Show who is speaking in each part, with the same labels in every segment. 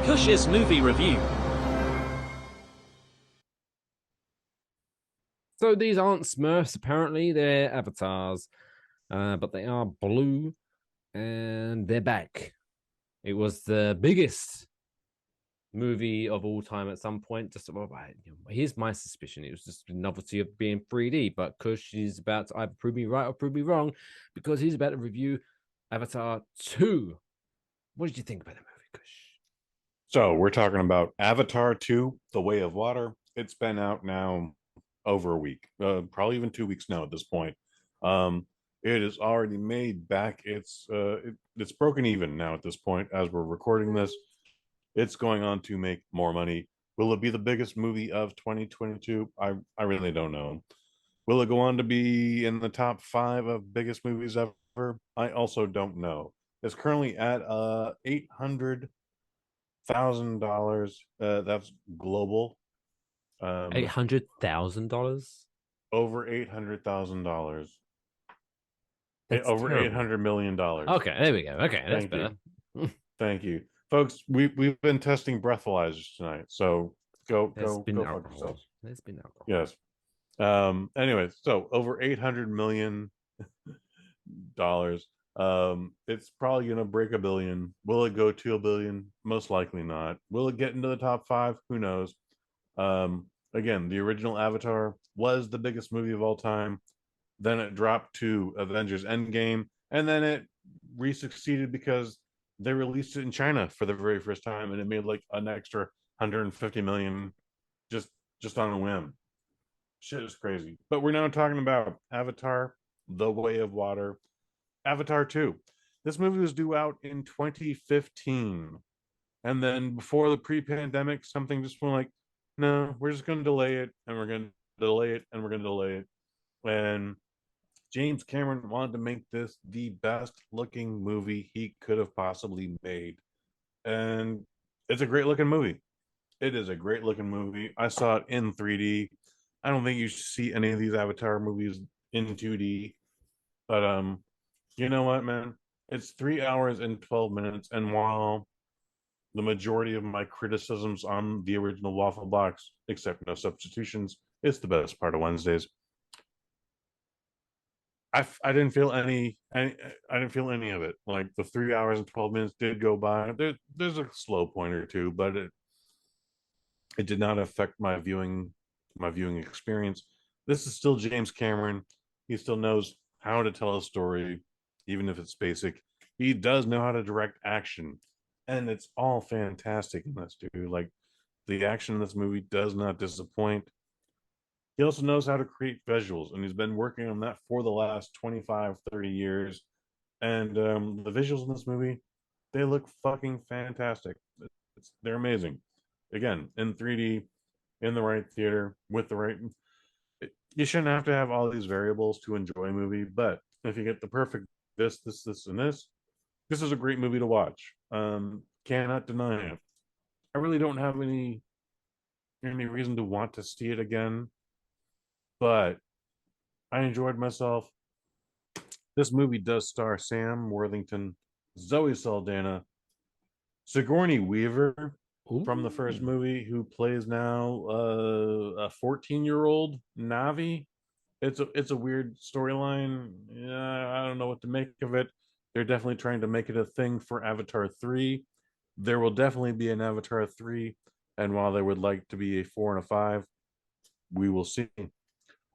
Speaker 1: Kush's movie review.
Speaker 2: So these aren't Smurfs, apparently. They're avatars, but they are blue and they're back. It was the biggest movie of all time at some point. Here's my suspicion. It was just the novelty of being 3D, but Kush is about to either prove me right or prove me wrong because he's about to review Avatar 2. What did you think about the movie, Kush?
Speaker 3: So we're talking about Avatar 2, The Way of Water. It's been out now over a week, probably even 2 weeks now at this point. It is already made back. It's broken even now at this point as we're recording this. It's going on to make more money. Will it be the biggest movie of 2022? I really don't know. Will it go on to be in the top five of biggest movies ever? I also don't know. It's currently at $800,000. That's global.
Speaker 2: $800,000?
Speaker 3: Over $800,000.
Speaker 2: That's
Speaker 3: Over
Speaker 2: terrible.
Speaker 3: $800 million.
Speaker 2: Okay, there we go. Okay, that's
Speaker 3: Thank
Speaker 2: better.
Speaker 3: you. Thank you. Folks, we've been testing breathalyzers tonight. So go
Speaker 2: There's
Speaker 3: go
Speaker 2: been
Speaker 3: go fuck
Speaker 2: alcohol.
Speaker 3: yourselves.
Speaker 2: There's been alcohol.
Speaker 3: Yes. Anyway, so over $800 million. It's probably gonna break a billion. Will it go to a billion? Most likely not. Will it get into the top five? Who knows? Again, the original Avatar was the biggest movie of all time. Then it dropped to Avengers Endgame, and then it re-succeeded because they released it in China for the very first time, and it made like an extra 150 million just just on a whim. Shit is crazy. But we're now talking about Avatar: The Way of Water, Avatar 2. This movie was due out in 2015. And then before the pre-pandemic, something just went like, no, we're just going to delay it, and we're going to delay it, and we're going to delay it. And James Cameron wanted to make this the best looking movie he could have possibly made. And it's a great looking movie. It is a great looking movie. I saw it in 3D. I don't think you should see any of these Avatar movies in 2D. But you know what, man? It's 3 hours and 12 minutes. And while the majority of my criticisms on the original Waffle Box, except no substitutions, it's the best part of Wednesdays. I didn't feel any I didn't feel any of it. Like the 3 hours and 12 minutes did go by. There's a slow point or two, but it did not affect my viewing experience. This is still James Cameron. He still knows how to tell a story, even if it's basic. He does know how to direct action, and it's all fantastic in this dude. Like the action in this movie does not disappoint. He also knows how to create visuals, and he's been working on that for the last 25, 30 years. And the visuals in this movie, they look fucking fantastic. They're amazing. Again, in 3D, in the right theater, with the right. You shouldn't have to have all these variables to enjoy a movie, but if you get the perfect this, and this is a great movie to watch. Cannot deny it. I really don't have any reason to want to see it again, but I enjoyed myself. This movie does star Sam Worthington, Zoe Saldana, Sigourney Weaver from the first
Speaker 2: Ooh.
Speaker 3: movie, who plays now a 14-year-old Navi. It's a weird storyline. Yeah, I don't know what to make of it. They're definitely trying to make it a thing for Avatar 3. There will definitely be an Avatar 3, and while there would like to be a 4 and a 5, we will see.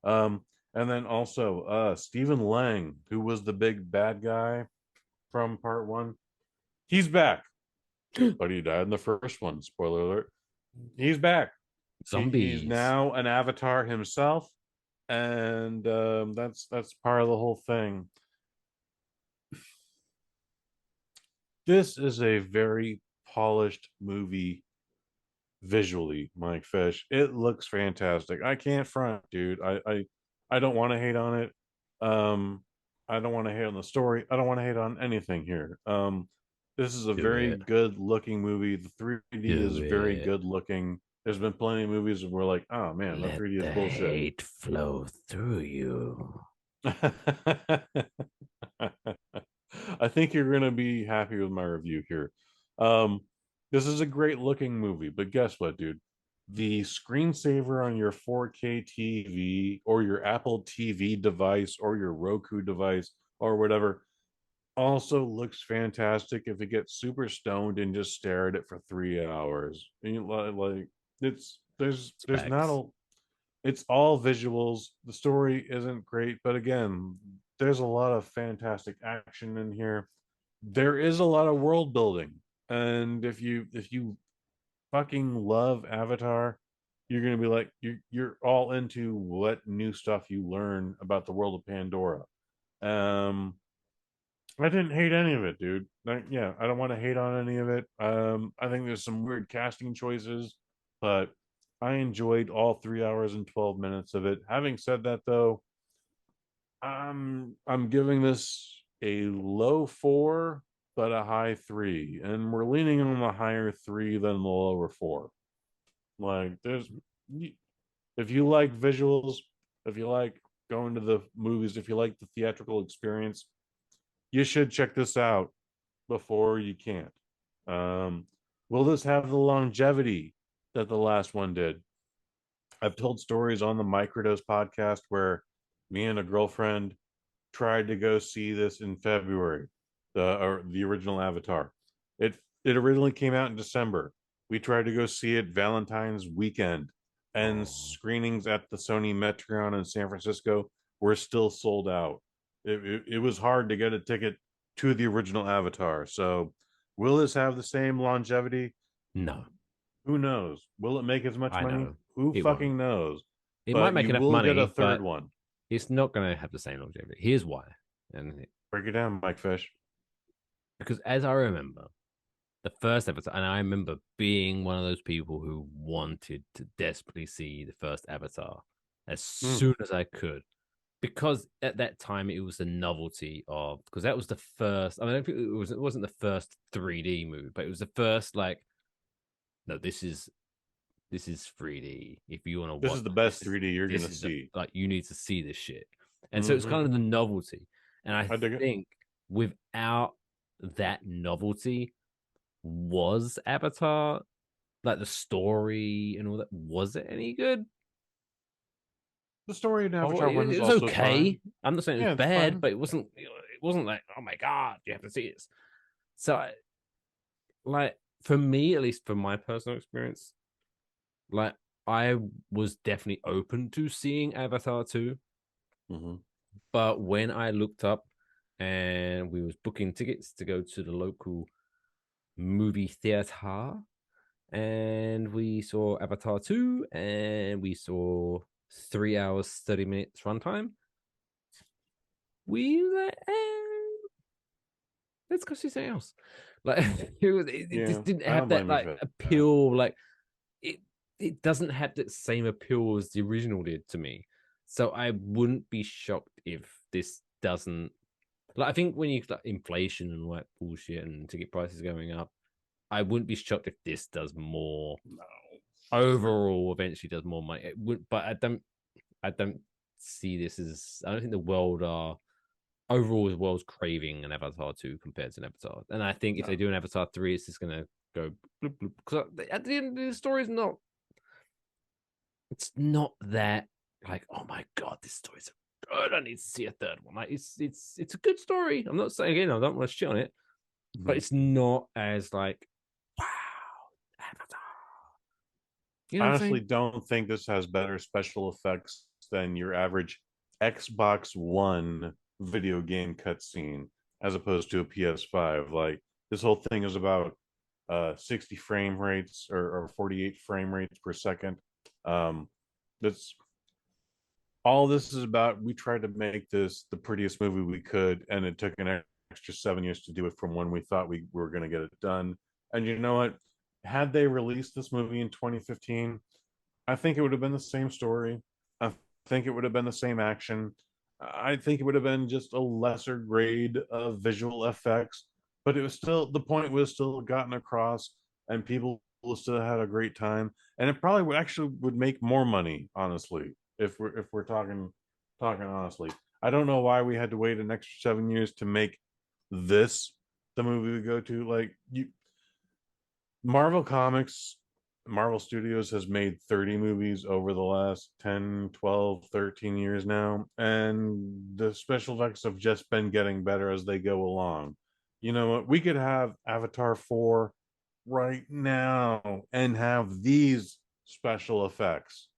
Speaker 3: And then also Stephen Lang, who was the big bad guy from part 1. He's back, but he died in the first one. Spoiler alert. He's back. He's
Speaker 2: Zombies.
Speaker 3: now an avatar himself, and that's part of the whole thing. This is a very polished movie visually, Mike Fish. It looks fantastic. I can't front, dude. I don't want to hate on it. Um, I don't want to hate on the story. I don't want to hate on anything here. This is a
Speaker 2: Do
Speaker 3: very
Speaker 2: it.
Speaker 3: good looking movie. The 3D is
Speaker 2: Do
Speaker 3: very
Speaker 2: it.
Speaker 3: good looking. There's been plenty of movies where we're like, oh man, that
Speaker 2: Let
Speaker 3: 3D is
Speaker 2: the
Speaker 3: bullshit.
Speaker 2: hate flow through you.
Speaker 3: I think you're gonna be happy with my review here. Um, this is a great looking movie, but guess what, dude? The screensaver on your 4K TV or your Apple TV device or your Roku device or whatever also looks fantastic if you get super stoned and just stare at it for 3 hours. And like there's not
Speaker 2: Specs.
Speaker 3: a it's all visuals. The story isn't great, but again, there's a lot of fantastic action in here. There is a lot of world building. And if you fucking love Avatar, you're gonna be like you're all into what new stuff you learn about the world of Pandora. Um I didn't hate any of it, dude. Like, yeah, I don't want to hate on any of it. I think there's some weird casting choices, but I enjoyed all 3 hours and 12 minutes of it. Having said that, though, I'm giving this a low four, but a high three, and we're leaning on the higher three than the lower four. Like, if you like visuals, if you like going to the movies, if you like the theatrical experience, you should check this out before you can't. Um, will this have the longevity that the last one did? I've told stories on the Microdose podcast where me and a girlfriend tried to go see this in February, the original Avatar. It originally came out in December. We tried to go see it Valentine's weekend, and
Speaker 2: Oh,
Speaker 3: screenings at the Sony Metron in San Francisco were still sold out. It was hard to get a ticket to the original Avatar. So, will this have the same longevity?
Speaker 2: no,
Speaker 3: Who knows? Will it make as much
Speaker 2: I
Speaker 3: money?
Speaker 2: know
Speaker 3: Who
Speaker 2: it won't.
Speaker 3: fucking knows?
Speaker 2: It might
Speaker 3: But
Speaker 2: make
Speaker 3: you
Speaker 2: enough
Speaker 3: will get a
Speaker 2: money,
Speaker 3: third
Speaker 2: but
Speaker 3: one.
Speaker 2: it's not going to have the same longevity. Here's why, and
Speaker 3: Break it down, Mike Fish.
Speaker 2: because as I remember, the first episode, and I remember being one of those people who wanted to desperately see the first Avatar as
Speaker 3: Mm.
Speaker 2: soon as I could, because at that time it was the novelty of because that was the first. I mean, I don't think it wasn't the first 3D movie, but it was the first like no, this is 3D. If you want to
Speaker 3: This
Speaker 2: watch,
Speaker 3: is the
Speaker 2: like,
Speaker 3: best 3D you're
Speaker 2: this
Speaker 3: gonna
Speaker 2: is the
Speaker 3: see.
Speaker 2: like you need to see this shit. And so it's
Speaker 3: Mm-hmm.
Speaker 2: kind of the novelty. And I
Speaker 3: I dig it.
Speaker 2: think without that novelty, was Avatar like the story and all that? Was it any good?
Speaker 3: The story in
Speaker 2: Oh,
Speaker 3: Avatar
Speaker 2: it,
Speaker 3: One is
Speaker 2: it was
Speaker 3: also
Speaker 2: okay.
Speaker 3: fine.
Speaker 2: I'm not saying it was
Speaker 3: Yeah, it's
Speaker 2: bad,
Speaker 3: fine.
Speaker 2: but it wasn't like oh my god, you have to see this. So like for me, at least from my personal experience, like I was definitely open to seeing Avatar 2,
Speaker 3: Mm-hmm.
Speaker 2: but when I looked up and we was booking tickets to go to the local movie theater and we saw Avatar 2 and we saw 3 hours 30 minutes runtime, we were like, let's go see something else. Like it
Speaker 3: Yeah,
Speaker 2: just didn't
Speaker 3: I
Speaker 2: have
Speaker 3: don't
Speaker 2: that
Speaker 3: blame you
Speaker 2: like
Speaker 3: for that.
Speaker 2: appeal. Like it it doesn't have that same appeal as the original did to me. So I wouldn't be shocked if this doesn't. Like I think when you like inflation and all that bullshit and ticket prices going up, I wouldn't be shocked if this does more
Speaker 3: No.
Speaker 2: overall. Eventually, does more money. It would, but I don't see this as. I don't think the world are overall the world's craving an Avatar 2 compared to an Avatar. And I think if
Speaker 3: No.
Speaker 2: they do an Avatar 3, it's just gonna go bloop bloop. Because at the end the story is not it's not that like, oh my god, this story's so good. I need to see a third one. Like it's a good story. I'm not saying I don't want to shit on it, but
Speaker 3: Mhm.
Speaker 2: it's not as like wow, Avatar. You know
Speaker 3: I
Speaker 2: what I'm
Speaker 3: honestly
Speaker 2: saying?
Speaker 3: don't think this has better special effects than your average Xbox One video game cutscene as opposed to a PS5. Like this whole thing is about 60 frame rates or 48 frame rates per second. Um, that's all this is about. We tried to make this the prettiest movie we could, and it took an extra 7 years to do it from when we thought we were going to get it done. And you know what? Had they released this movie in 2015, I think it would have been the same story. I think it would have been the same action. I think it would have been just a lesser grade of visual effects, but it was still the point was still gotten across, and people still had a great time. And it probably would actually would make more money, honestly, if we're talking honestly. I don't know why we had to wait an extra 7 years to make this the movie we go to. Like Marvel Comics, Marvel Studios has made 30 movies over the last 10, 12, 13 years now, and the special effects have just been getting better as they go along. You know what? We could have Avatar 4 right now and have these special effects.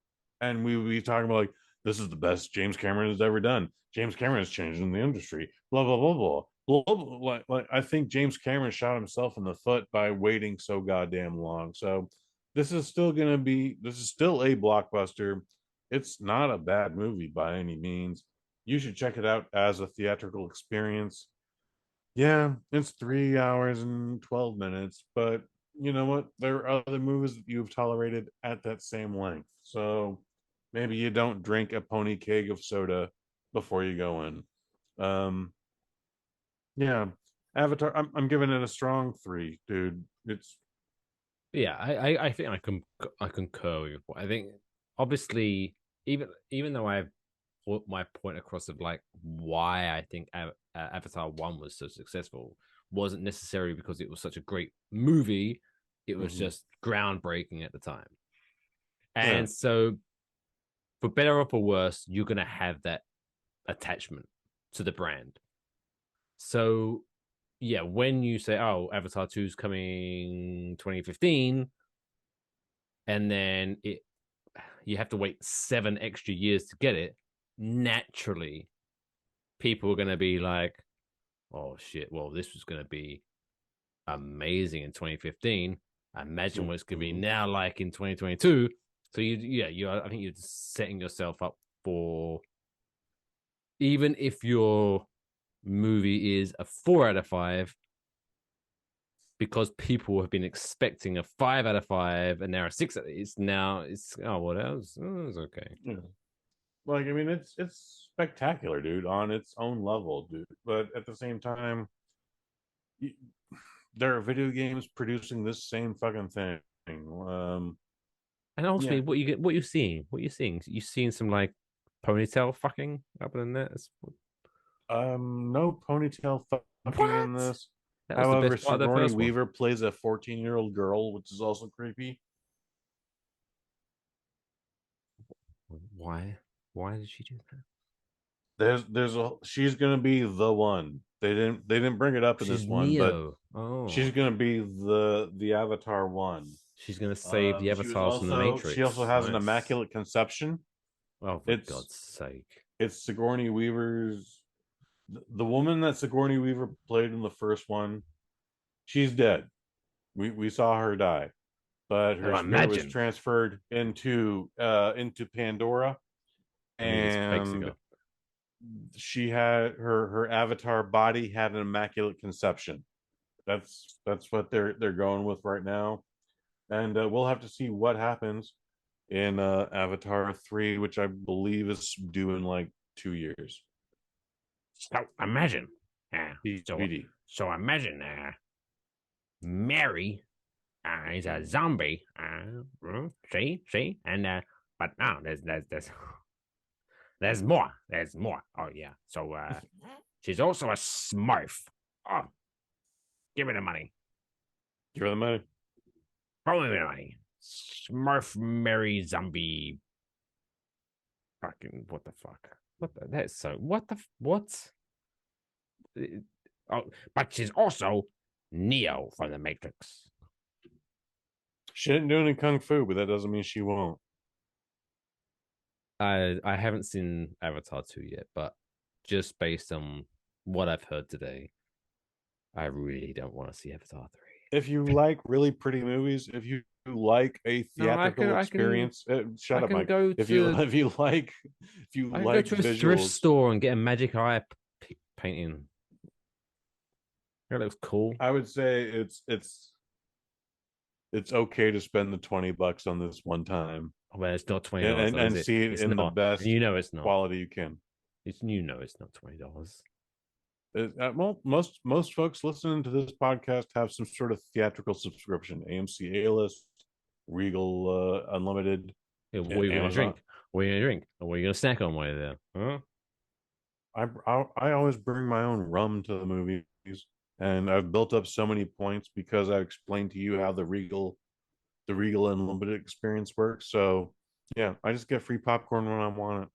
Speaker 3: And we would be talking about like this is the best James Cameron has ever done. James Cameron is changing the industry. Blah blah blah blah. Blah, blah, blah. Like I think James Cameron shot himself in the foot by waiting so goddamn long. So this is still a blockbuster. It's not a bad movie by any means. You should check it out as a theatrical experience. Yeah, it's 3 hours and 12 minutes, but you know what? There are other movies that you've tolerated at that same length. So maybe you don't drink a pony keg of soda before you go in. Um, yeah, Avatar. I'm giving it a strong three, dude. It's
Speaker 2: Yeah, I think I concur with you. I think obviously even though I've put my point across of like why I think Avatar 1 was so successful wasn't necessarily because it was such a great movie. It was
Speaker 3: mhm.
Speaker 2: just groundbreaking at the time.
Speaker 3: Yeah,
Speaker 2: And so for better or for worse, you're gonna have that attachment to the brand. So yeah, when you say, "Oh, Avatar 2 is coming 2015," and then it you have to wait 7 extra years to get it, naturally people are going to be like, oh shit, well, this was going to be amazing in 2015. Imagine what it's going to be
Speaker 3: mhm.
Speaker 2: now like in 2022. So I think you're setting yourself up for, even if your movie is a 4 out of 5, because people have been expecting a 5 out of 5 and now a 6. It's oh, what else? Oh, it's okay.
Speaker 3: Yeah. Like I mean, it's spectacular, dude, on its own level, dude. But at the same time, there are video games producing this same fucking thing.
Speaker 2: And
Speaker 3: Yeah,
Speaker 2: ultimately, what you seeing? What you seeing? You seeing some like ponytail fucking? Other than that,
Speaker 3: no ponytail fucking in
Speaker 2: what?
Speaker 3: this.
Speaker 2: That was the
Speaker 3: However,
Speaker 2: best part of the
Speaker 3: Sigourney
Speaker 2: first one.
Speaker 3: Weaver plays a 14-year-old girl, which is also creepy.
Speaker 2: Why? Why did she do that?
Speaker 3: There's a she's gonna be the one. They didn't bring it up in
Speaker 2: She's
Speaker 3: this one, but
Speaker 2: Neo. Oh,
Speaker 3: she's gonna be the Avatar one.
Speaker 2: she's gonna save the avatars from the
Speaker 3: She also
Speaker 2: Matrix.
Speaker 3: has an
Speaker 2: Nice.
Speaker 3: immaculate conception.
Speaker 2: Oh, for
Speaker 3: It's
Speaker 2: God's sake!
Speaker 3: it's Sigourney Weaver's the woman that Sigourney Weaver played in the first one. She's dead. We saw her die, but
Speaker 2: Oh,
Speaker 3: her spirit was
Speaker 2: imagine.
Speaker 3: transferred into Pandora,
Speaker 2: I mean, it's fake
Speaker 3: and
Speaker 2: cigar.
Speaker 3: she had her avatar body had an immaculate conception. That's what they're going with right now, and we'll have to see what happens in Avatar 3, which I believe is due in like 2 years.
Speaker 2: So imagine. Uh, so
Speaker 3: DVD.
Speaker 2: so imagine. Mary is a zombie. See, and but no, there's more. There's more. Oh yeah. So she's also a Smurf. Oh, give me the money.
Speaker 3: Give her the money.
Speaker 2: Throw me the money. Smurf Mary zombie. Fucking what the fuck? What the? That's so. What the? What? Oh, but she's also Neo from the Matrix.
Speaker 3: She didn't do any kung fu, but that doesn't mean she won't.
Speaker 2: I haven't seen Avatar 2 yet, but just based on what I've heard today, I really don't want to see Avatar 3.
Speaker 3: If you like really pretty movies, if you like a
Speaker 2: No,
Speaker 3: theatrical experience,
Speaker 2: I
Speaker 3: shut up,
Speaker 2: can
Speaker 3: Mike.
Speaker 2: go to
Speaker 3: If you
Speaker 2: I can go
Speaker 3: like
Speaker 2: to a thrift
Speaker 3: visuals,
Speaker 2: store and get a magic eye painting. That looks cool.
Speaker 3: I would say it's okay to spend the $20 on this one time
Speaker 2: Well, it's not $20
Speaker 3: and
Speaker 2: though, is
Speaker 3: and
Speaker 2: it?
Speaker 3: see it
Speaker 2: It's
Speaker 3: in the
Speaker 2: not, and
Speaker 3: best
Speaker 2: you know it's not.
Speaker 3: quality you can.
Speaker 2: It's not $20.
Speaker 3: Well, most folks listening to this podcast have some sort of theatrical subscription: AMC A List, Regal Unlimited,
Speaker 2: Yeah, what are you gonna
Speaker 3: Amazon.
Speaker 2: drink? What are you gonna drink? What are you gonna snack on while you're there? Huh?
Speaker 3: I always bring my own rum to the movies. and I've built up so many points because I explained to you how the Regal Unlimited experience works. So yeah, I just get free popcorn when I want it.